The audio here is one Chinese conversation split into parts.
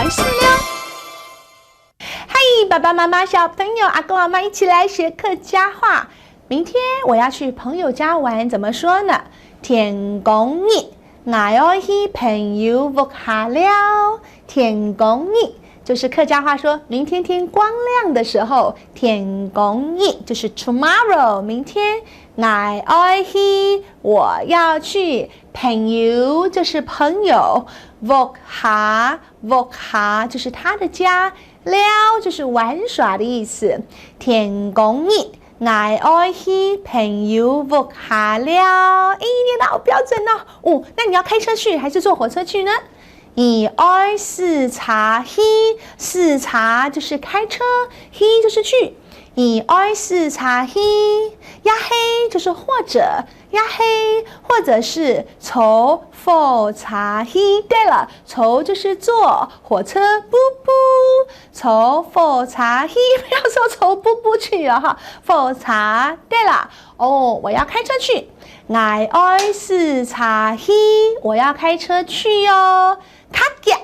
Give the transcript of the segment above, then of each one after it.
完事了。嗨，爸爸妈妈、小朋友、阿公阿妈一起来学客家话。明天我要去朋友家玩，怎么说呢？天公日，我要去朋友屋下了。天公日就是客家话说，明天天光亮的时候，天公日就是 tomorrow， 明天。我要去，我要去。朋友就是朋友，屋下就是他的家，了就是玩耍的意思。天公日，我要去朋友屋下了。念得好标准哦。那你要开车去还是坐火车去呢？你爱视察去，视察就是开车，去就是去。你爱视察去，呀嘿就是或者呀嘿，或者是坐火车去。对了，坐就是坐火车，布布，坐火车去，不要说坐布布去了哈。火车，对了，我要开车去。我爱视察去，我要开车去哦。卡夹，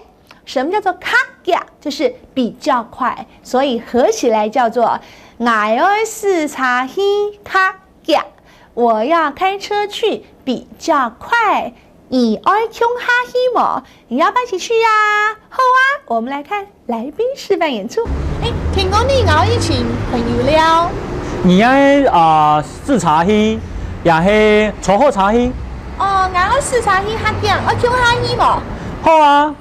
什么叫做卡夹？就是比较快，所以合起来叫做我要视察去卡夹。我要开车去比较快。你爱穷哈希么？你要不要一起去呀？好啊，我们来看来宾示范演出。听讲你熬一群朋友了。你爱视察去，也是坐火车去。我要视察去哈夹，我穷哈希么？好啊。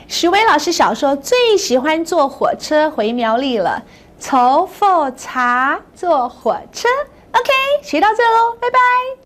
徐伟老师小时候最喜欢坐火车回苗栗了，坐火车，坐火车。OK， 学到这喽，拜拜。